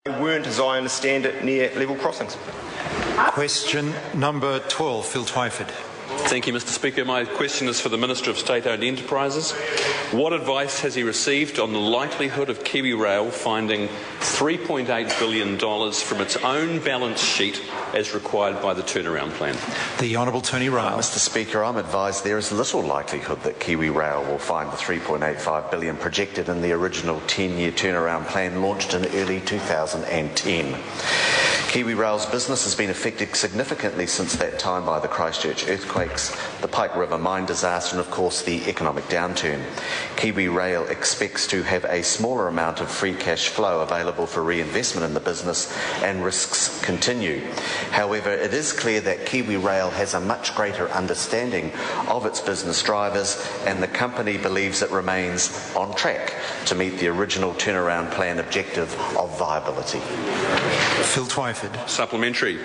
weren't, as I understand it, near level crossings. Question number 12, Phil Twyford. Thank you, Mr. Speaker. My question is for the Minister of State-Owned Enterprises. What advice has he received on the likelihood of KiwiRail finding $3.8 billion from its own balance sheet as required by the turnaround plan? The Honourable Tony Ryall. Mr. Speaker, I'm advised there is little likelihood that KiwiRail will find the $3.85 billion projected in the original 10-year turnaround plan launched in early 2010. KiwiRail's business has been affected significantly since that time by the Christchurch earthquakes, the Pike River mine disaster and of course the economic downturn. KiwiRail expects to have a smaller amount of free cash flow available for reinvestment in the business and risks continue. However, it is clear that KiwiRail has a much greater understanding of its business drivers and the company believes it remains on track to meet the original turnaround plan objective of viability. Phil Twyford. Supplementary.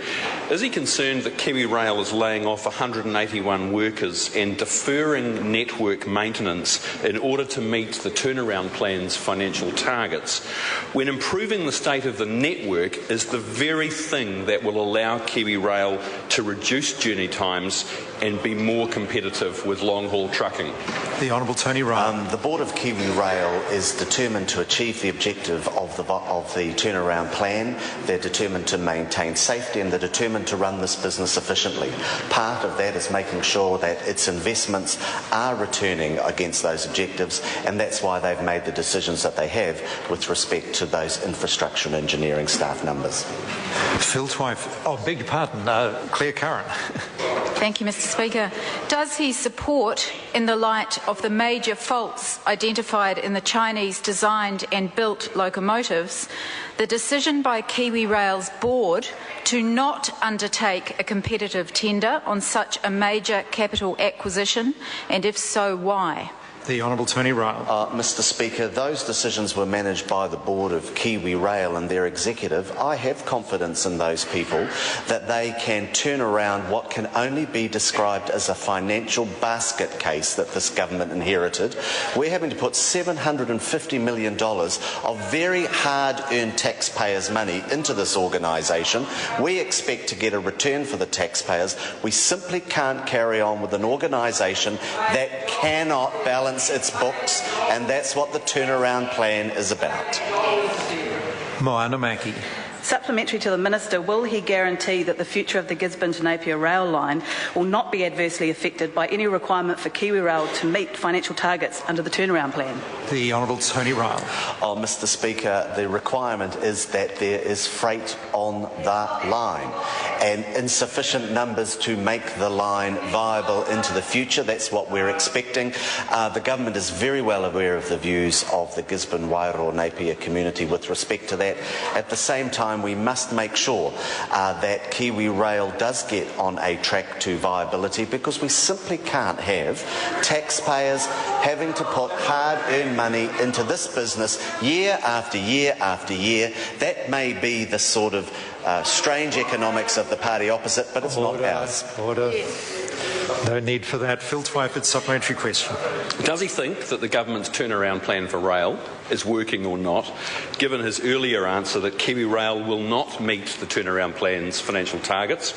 Is he concerned that KiwiRail is laying off 181 workers and deferring network maintenance in order to meet the turnaround plan's financial targets, when improving the state of the network is the very thing that will allow KiwiRail to reduce journey times and be more competitive with long-haul trucking? The Honourable Tony Ryall. The Board of KiwiRail is determined to achieve the objective of the turnaround plan. They're determined to maintain safety and they're determined to run this business efficiently. Part of that is making sure that its investments are returning against those objectives, and that's why they've made the decisions that they have with respect to those infrastructure and engineering staff numbers. Phil Twyford. Oh, beg your pardon, Clare Curran. Thank you, Mr. Speaker. Does he support, in the light of the major faults identified in the Chinese designed and built locomotives, the decision by KiwiRail's board to not undertake a competitive tender on such a major capital acquisition, and if so, why? The Honourable Tony Ryall. Mr. Speaker, those decisions were managed by the board of KiwiRail and their executive. I have confidence in those people that they can turn around what can only be described as a financial basket case that this government inherited. We're having to put $750 million of very hard-earned taxpayers' money into this organisation. We expect to get a return for the taxpayers. We simply can't carry on with an organisation that cannot balance its books, and that's what the turnaround plan is about. Moana Mackey. Supplementary to the Minister, will he guarantee that the future of the Gisborne to Napier rail line will not be adversely affected by any requirement for KiwiRail to meet financial targets under the turnaround plan? The Honourable Tony Ryall. Mr. Speaker, the requirement is that there is freight on the line and insufficient numbers to make the line viable into the future. That's what we're expecting. The government is very well aware of the views of the Gisborne, Ryall, Napier community with respect to that. At the same time, we must make sure that KiwiRail does get on a track to viability, because we simply can't have taxpayers having to put hard-earned money into this business year after year after year. That may be the sort of strange economics of the party opposite, but it's not ours. Order. No need for that. Phil Twyford, supplementary question. Does he think that the government's turnaround plan for rail is working or not, given his earlier answer that KiwiRail will not meet the turnaround plan's financial targets,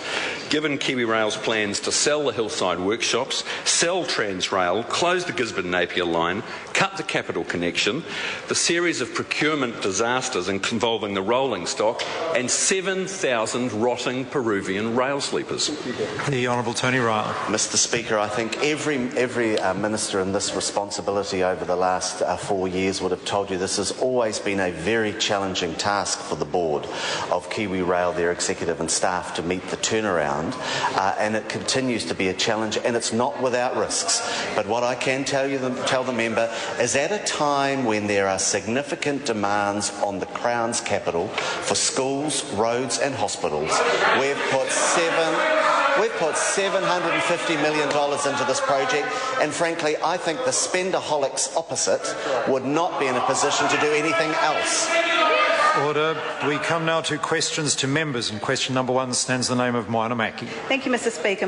given KiwiRail's plans to sell the hillside workshops, sell Transrail, close the Gisborne-Napier line, cut the capital connection, the series of procurement disasters involving the rolling stock, and 7,000 rotting Peruvian rail sleepers? The Honourable Tony Ryall. Mr. Speaker, I think every minister in this responsibility over the last 4 years would have told you this has always been a very challenging task for the board of KiwiRail, their executive and staff, to meet the turnaround, and it continues to be a challenge, and it's not without risks. But what I can tell the member is, at a time when there are significant demands on the Crown's capital for schools, roads and hospitals, we've put $750 million into this project, and frankly I think the spendaholics opposite would not be in a position to do anything else. Order. We come now to questions to members, and question number 1 stands the name of Moana Mackey. Thank you, Mr. Speaker.